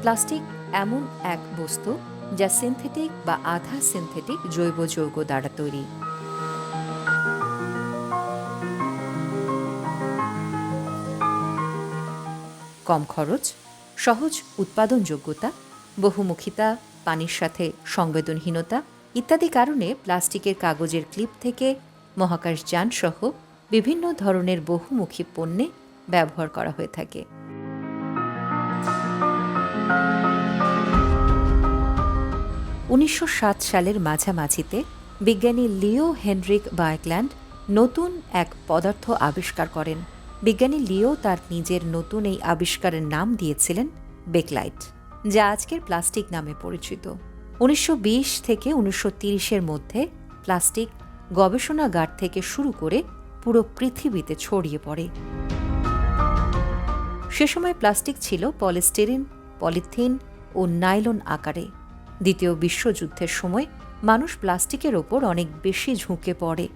Plastic এমন এক বস্তু যা সিনথেটিক বা আধা সিনথেটিক জৈব যৌগ দ্বারা তৈরি। কম খরচ, সহজ উৎপাদনযোগ্যতা, বহুমুখিতা, পানির সাথে সংবেদনহীনতা ইত্যাদি কারণে প্লাস্টিকের কাগজের ক্লিপ থেকে মহাকাশযান সহ বিভিন্ন ধরনের বহুমুখী পণ্যে ব্যবহার করা হয়ে থাকে। 1960 সালের মাঝামাঝিতে বিজ্ঞানী লিও হেনরিক বায়কল্যান্ড নতুন এক পদার্থ আবিষ্কার করেন। বিজ্ঞানী লিও তার নিজের নতুন এই আবিষ্কারের নাম দিয়েছিলেন বেকলাইট, যা আজকের প্লাস্টিক নামে পরিচিত। 1920 থেকে 1930-এর মধ্যে প্লাস্টিক গবেষণাগার থেকে শুরু করে পুরো পৃথিবীতে ছড়িয়ে পড়ে। সে সময় প্লাস্টিক ছিল পলিস্টিরিন, পলিথিন ও নাইলন আকারে। দ্বিতীয় বিশ্বযুদ্ধের সময় মানুষ প্লাস্টিকের ওপর অনেক বেশি ঝুঁকে পড়ে,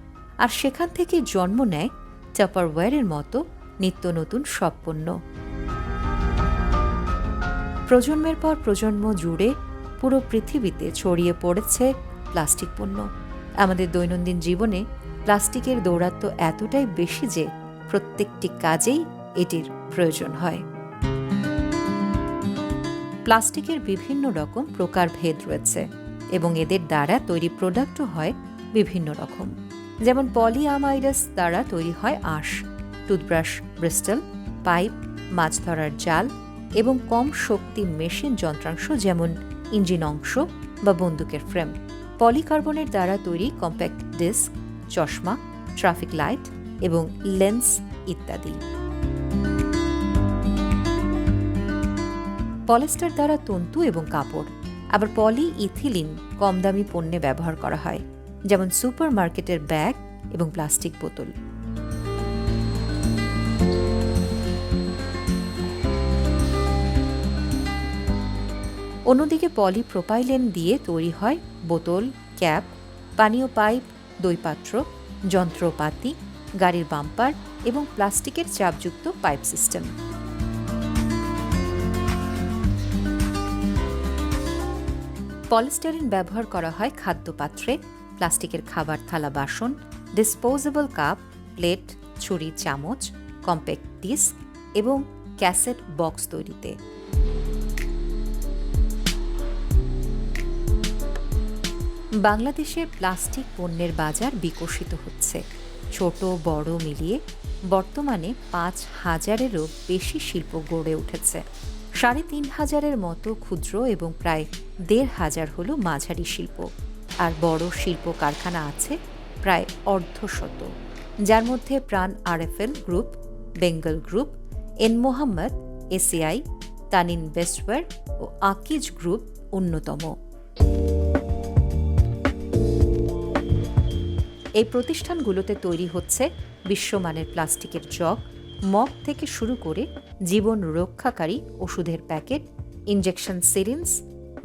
আর সেখান থেকে জন্ম নেয় টাপারওয়্যারের মতো নিত্য নতুন সব পণ্য। প্রজন্মের পর প্রজন্ম জুড়ে পুরো পৃথিবীতে ছড়িয়ে পড়েছে প্লাস্টিক পণ্য। আমাদের দৈনন্দিন জীবনে প্লাস্টিকের দৌরাত্ম্য এতটাই বেশি যে প্রত্যেকটি কাজেই এটির প্রয়োজন হয়। প্লাস্টিকের বিভিন্ন রকম প্রকারভেদ রয়েছে এবং এদের দ্বারা তৈরি প্রোডাক্টও হয় বিভিন্ন রকম। যেমন পলিঅ্যামাইডাস দ্বারা তৈরি হয় আঁশ, টুথব্রাশ ব্রিস্টল, পাইপ, মাছ ধরার জাল এবং কম শক্তি মেশিন যন্ত্রাংশ যেমন ইঞ্জিন অংশ বা বন্দুকের ফ্রেম। পলিকার্বনের দ্বারা তৈরি কম্প্যাক্ট ডিস্ক, চশমা, ট্রাফিক লাইট এবং লেন্স ইত্যাদি। পলিস্টার দ্বারা তন্তু এবং কাপড়। আবার পলি ইথিলিন কম দামি পণ্যে ব্যবহার করা হয়, যেমন সুপার মার্কেটের ব্যাগ এবং প্লাস্টিক বোতল। অন্যদিকে পলিপ্রোপাইলেন দিয়ে তৈরি হয় বোতল, ক্যাপ, পানীয় পাইপ, দইপাত্র, যন্ত্রপাতি, গাড়ির বাম্পার এবং প্লাস্টিকের চাপযুক্ত পাইপ সিস্টেম। পলিস্টারিন ব্যবহার করা হয় খাদ্যপাত্রে, প্লাস্টিকের খাবার থালা বাসন, ডিসপোজেবল কাপ, প্লেট, ছুরি, চামচ, কম্প্যাক্ট ডিস্ক এবং ক্যাসেট বক্স তৈরিতে। বাংলাদেশে প্লাস্টিক পণ্যের বাজার বিকশিত হচ্ছে। ছোট বড় মিলিয়ে বর্তমানে 5,000-এরও বেশি শিল্প গড়ে উঠেছে। 3,500-এর মতো ক্ষুদ্র এবং প্রায় 1,500 হল মাঝারি শিল্প, আর বড় শিল্প কারখানা আছে প্রায় 1/2শত, যার মধ্যে Pran RFL group, Bengal group, N Mohammad, ACI, Tanin Bestware ও আকিজ গ্রুপ অন্যতম। এই প্রতিষ্ঠানগুলোতে তৈরি হচ্ছে বিশ্বমানের প্লাস্টিকের জগ, মগ থেকে শুরু করে জীবন রক্ষাকারী ওষুধের প্যাকেট, ইনজেকশন সিরিঞ্জ,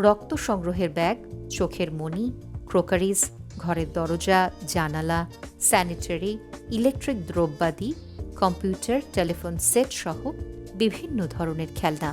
রক্ত সংগ্রহের ব্যাগ, চোখের মণি, ক্রোকারিজ, ঘরের দরজা, জানালা, স্যানিটারি, ইলেকট্রিক দ্রব্যাদি, কম্পিউটার, টেলিফোন সেট সহ বিভিন্ন ধরনের খেলনা।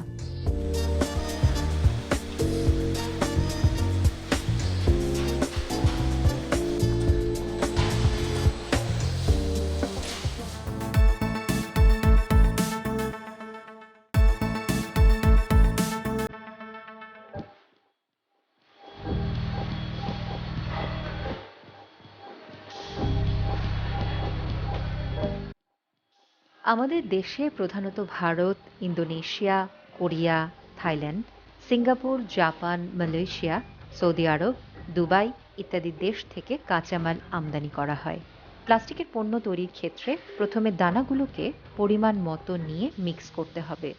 আমাদের দেশে প্রধানত Bharat, Indonesia, Korea, Thailand, Singapore, Japan, Malaysia, Saudi Arab, Dubai ইত্যাদি দেশ থেকে কাঁচামাল আমদানি করা হয়। প্লাস্টিকের পণ্য তৈরির ক্ষেত্রে প্রথমে দানাগুলোকে পরিমাণ মতো নিয়ে মিক্স করতে হবে।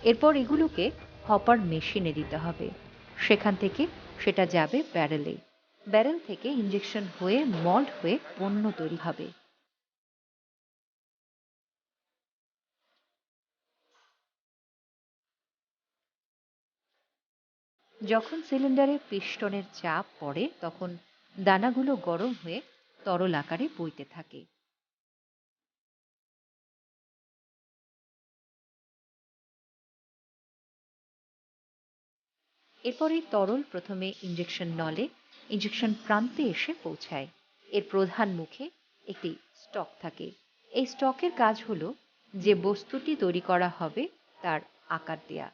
এরপর এগুলোকে হপার মেশিনে দিতে হবে। সেখান থেকে সেটা যাবে ব্যারেলে। ব্যারেল থেকে ইনজেকশন হয়ে মল্ড হয়ে পণ্য তৈরি হবে। যখন সিলিন্ডারে পিস্টনের চাপ পড়ে তখন দানাগুলো গরম হয়ে তরল আকারে বইতে থাকে। এরপর এই তরল প্রথমে ইঞ্জেকশন নলে ইঞ্জেকশন প্রান্তে এসে পৌঁছায়। এর প্রধান মুখে একটি স্টক থাকে। এই স্টকের কাজ হলো যে বস্তুটি তৈরি করা হবে তার আকার দেয়া।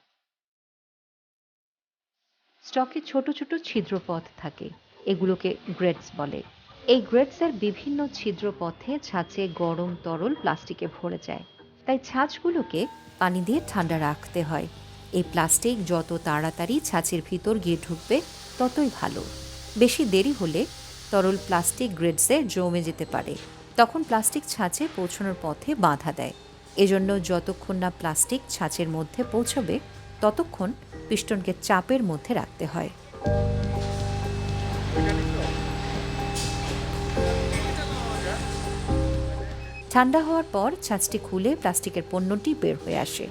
স্টকে ছোট ছোট ছিদ্রপথ থাকে, এগুলোকে গ্রেডস বলে। এই গ্রেডসের বিভিন্ন ছিদ্রপথে ছাঁচে গরম তরল প্লাস্টিকে ভরে যায়, তাই ছাঁচগুলোকে পানি দিয়ে ঠান্ডা রাখতে হয়। এই প্লাস্টিক যত তাড়াতাড়ি ছাঁচের ভিতর গিয়ে ঢুকবে ততই ভালো। বেশি দেরি হলে তরল প্লাস্টিক গ্রেডসে জমে যেতে পারে, তখন প্লাস্টিক ছাঁচে পৌঁছানোর পথে বাধা দেয়। এজন্য যতক্ষণ না প্লাস্টিক ছাঁচের মধ্যে পৌঁছবে ততক্ষণ পিস্টনকে চাপের মধ্যে রাখতে হয়। ঠান্ডা হওয়ার পর ছাঁচটি খুলে প্লাস্টিকের পণ্যটি বের হয়ে আসে।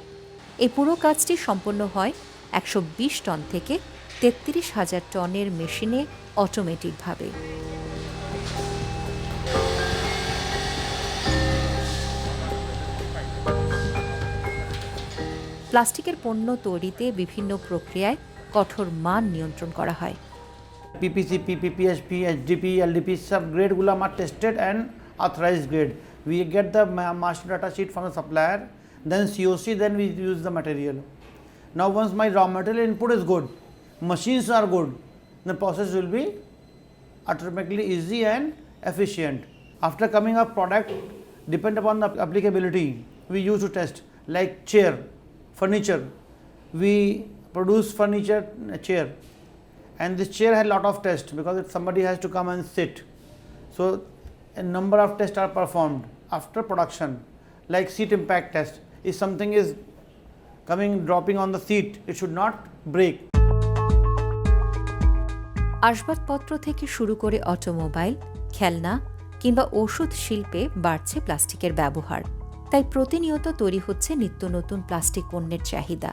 এই পুরো কাজটি সম্পন্ন হয় ১২০ টন থেকে ৩৩,০০০ টনের মেশিনে অটোমেটিকভাবে। প্লাস্টিকের পণ্য তৈরিতে বিভিন্ন প্রক্রিয়ায় কঠোর মান নিয়ন্ত্রণ করা হয়। PPC, PP, PHP, HDP, LDP सब grade गुला are tested and authorized grade. We get the master data sheet from the supplier, then COC, then we use the material. Now once my raw material input is good, machines are good, the process will be automatically easy and efficient. After coming up product, depend upon the applicability, we use to test like chair, furniture. We produce furniture chair. And this chair had a lot of tests because somebody has to come and sit. So a number of tests are performed after production, like seat impact test. If something is dropping on the seat, it should not break. আসবাবপত্র থেকে শুরু করে automobile, খেলনা কিংবা ওষুধ শিল্পে বাড়ছে প্লাস্টিকের ব্যবহার। তাই প্রতিনিয়ত তৈরি হচ্ছে নিত্য নতুন প্লাস্টিক পণ্যের চাহিদা।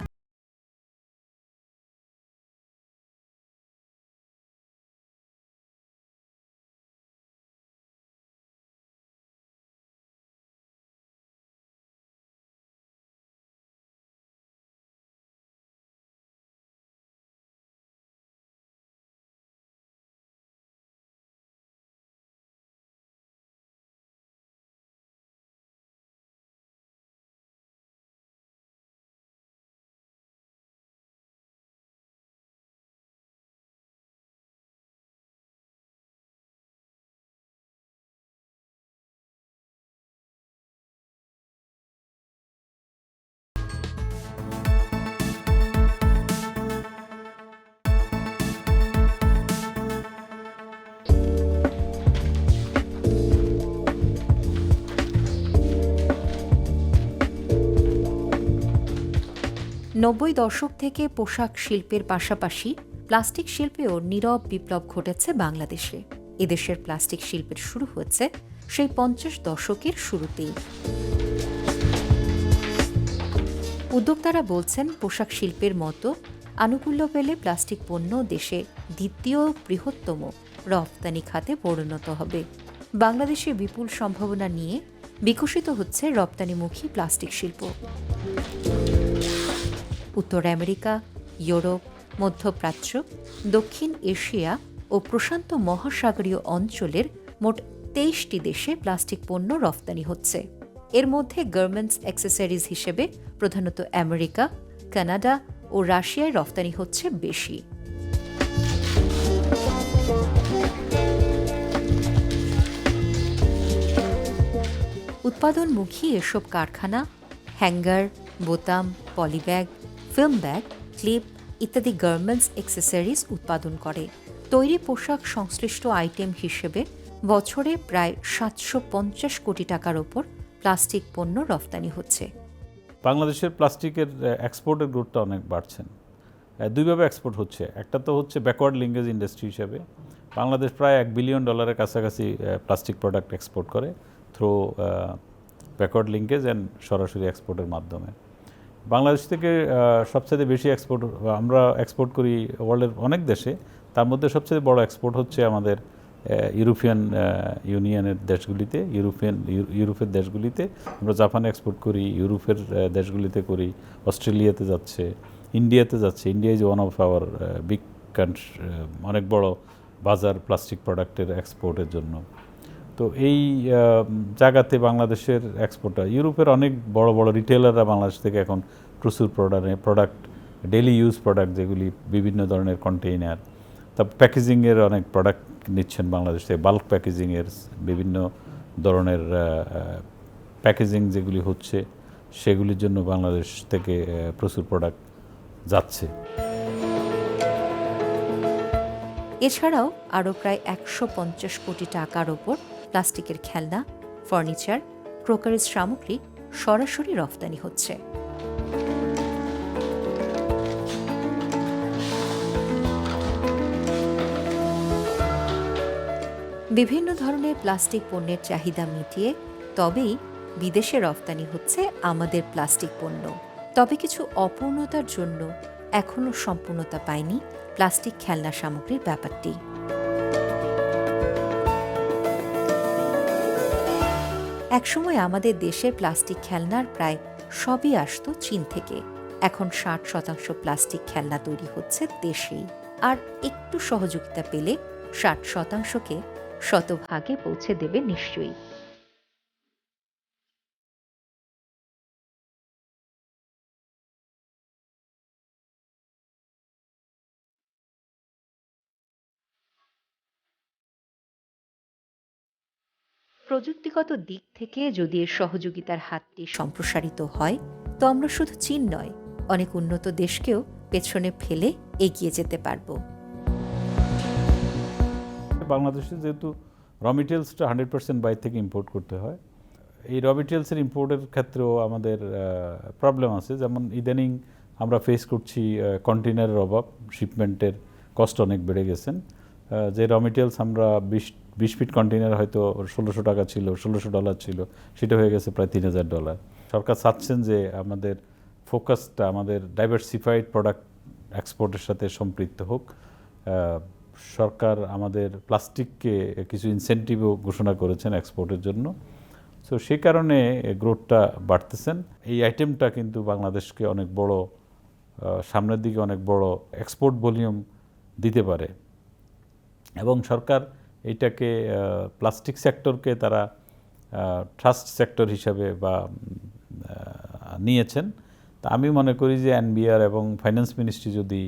নব্বই দশক থেকে পোশাক শিল্পের পাশাপাশি প্লাস্টিক শিল্পেও নীরব বিপ্লব ঘটেছে বাংলাদেশে। এদেশের প্লাস্টিক শিল্পের শুরু হয়েছে সেই ৫০ দশকের শুরুতেই। উদ্যোক্তারা বলছেন, পোশাক শিল্পের মতো আনুকূল্য পেলে প্লাস্টিক পণ্য দেশে দ্বিতীয় বৃহত্তম রপ্তানি খাতে পরিণত হবে। বাংলাদেশে বিপুল সম্ভাবনা নিয়ে বিকশিত হচ্ছে রপ্তানিমুখী প্লাস্টিক শিল্প। উত্তর আমেরিকা, ইউরোপ, মধ্যপ্রাচ্য, দক্ষিণ এশিয়া ও প্রশান্ত মহাসাগরীয় অঞ্চলের মোট ২৩টি দেশে প্লাস্টিক পণ্য রপ্তানি হচ্ছে। এর মধ্যে গার্মেন্টস অ্যাক্সেসরিজ হিসেবে প্রধানত আমেরিকা, কানাডা ও রাশিয়ায় রপ্তানি হচ্ছে বেশি। উৎপাদনমুখী এসব কারখানা হ্যাঙ্গার, বোতাম, পলিব্যাগ, ফিল্ম ব্যাগ, ক্লিপ ইত্যাদি গার্মেন্টস অ্যাক্সেসরিজ উৎপাদন করে। তৈরি পোশাক সংশ্লিষ্ট আইটেম হিসেবে বছরে প্রায় ৭৫০ কোটি টাকার ওপর প্লাস্টিক পণ্য রপ্তানি হচ্ছে। বাংলাদেশের প্লাস্টিকের এক্সপোর্টের গ্রোথটা অনেক বাড়ছেন। দুইভাবে এক্সপোর্ট হচ্ছে। একটা তো হচ্ছে ব্যাকওয়ার্ড লিঙ্কেজ ইন্ডাস্ট্রি হিসেবে বাংলাদেশ প্রায় $1 বিলিয়ন কাছাকাছি প্লাস্টিক প্রোডাক্ট এক্সপোর্ট করে থ্রু ব্যাকওয়ার্ড লিঙ্কেজ অ্যান্ড সরাসরি এক্সপোর্টের মাধ্যমে। বাংলাদেশ থেকে সবচেয়ে বেশি আমরা এক্সপোর্ট করি ওয়ার্ল্ডের অনেক দেশে। তার মধ্যে সবচেয়ে বড় এক্সপোর্ট হচ্ছে আমাদের ইউরোপিয়ান ইউনিয়নের দেশগুলিতে, ইউরোপের দেশগুলিতে। আমরা জাপানে এক্সপোর্ট করি, ইউরোপের দেশগুলিতে করি, অস্ট্রেলিয়াতে যাচ্ছে, ইন্ডিয়াতে যাচ্ছে। India is one of our big অনেক বড় বাজার প্লাস্টিক প্রোডাক্টের এক্সপোর্টের জন্য। তো এই জায়গাতে বাংলাদেশের এক্সপোর্টটা, ইউরোপের অনেক বড় বড় রিটেলাররা বাংলাদেশ থেকে এখন প্রচুর প্রোডাক্ট ডেইলি ইউজ প্রোডাক্ট যেগুলি বিভিন্ন ধরনের কন্টেইনার, তারপর প্যাকেজিংয়ের অনেক প্রোডাক্ট নিচ্ছেন বাংলাদেশ থেকে, বাল্ক প্যাকেজিংয়ের বিভিন্ন ধরনের প্যাকেজিং যেগুলি হচ্ছে সেগুলির জন্য বাংলাদেশ থেকে প্রচুর প্রোডাক্ট যাচ্ছে। এছাড়াও আরও প্রায় 150 কোটি টাকার ওপর প্লাস্টিকের খেলনা, ফার্নিচার, ক্রোকারিজ সামগ্রী সরাসরি রফতানি হচ্ছে। বিভিন্ন ধরনের প্লাস্টিক পণ্যের চাহিদা মিটিয়ে তবেই বিদেশে রফতানি হচ্ছে আমাদের প্লাস্টিক পণ্য। তবে কিছু অপূর্ণতার জন্য এখনও সম্পূর্ণতা পায়নি প্লাস্টিক খেলনা সামগ্রীর ব্যাপারটি। একসময় আমাদের দেশের প্লাস্টিক খেলনার প্রায় সবই আসতো চীন থেকে। এখন 60% প্লাস্টিক খেলনা তৈরি হচ্ছে দেশেই, আর একটু সহযোগিতা পেলে 60%কে শতভাগে পৌঁছে দেবে নিশ্চয়ই। প্রযুক্তিগত দিক থেকে যদি এর সহযোগিতার হাতটি সম্প্রসারিত হয়, তো আমরা শুধু চীন নয়, অনেক উন্নত দেশকেও পেছনে ফেলে এগিয়ে যেতে পারব। বাংলাদেশে যেহেতু র মেটেরিয়ালসটা 100% বাইরে থেকে ইম্পোর্ট করতে হয়, এই র মেটেরিয়ালসের ইম্পোর্টের ক্ষেত্রেও আমাদের প্রবলেম আছে। যেমন ইদানিং আমরা ফেস করছি কন্টেনারের অভাব, শিপমেন্টের কস্ট অনেক বেড়ে গেছেন। যে র মেটেরিয়ালস আমরা 20 ফিট কন্টেনার হয়তো $1,600 ছিল, $1,600 ছিল, সেটা হয়ে গেছে প্রায় $3,000। সরকার চাচ্ছেন যে আমাদের ফোকাসটা আমাদের ডাইভার্সিফাইড প্রোডাক্ট এক্সপোর্টের সাথে সম্পৃক্ত হোক। সরকার আমাদের প্লাস্টিককে কিছু ইনসেন্টিভও ঘোষণা করেছেন এক্সপোর্টের জন্য। সো সেই কারণে গ্রোথটা বাড়তেছেন। এই আইটেমটা কিন্তু বাংলাদেশকে অনেক বড় সামনের দিকে অনেক বড় এক্সপোর্ট ভলিউম দিতে পারে। এবং সরকার এইটাকে প্লাস্টিক সেক্টরকে তারা ট্রাস্ট সেক্টর হিসাবে বা নিয়েছেন। তা আমি মনে করি যে এনবিআর এবং ফাইন্যান্স মিনিস্ট্রি যদি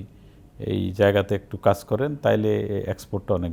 এই জায়গাতে একটু কাজ করেন তাইলে এক্সপোর্টটা অনেক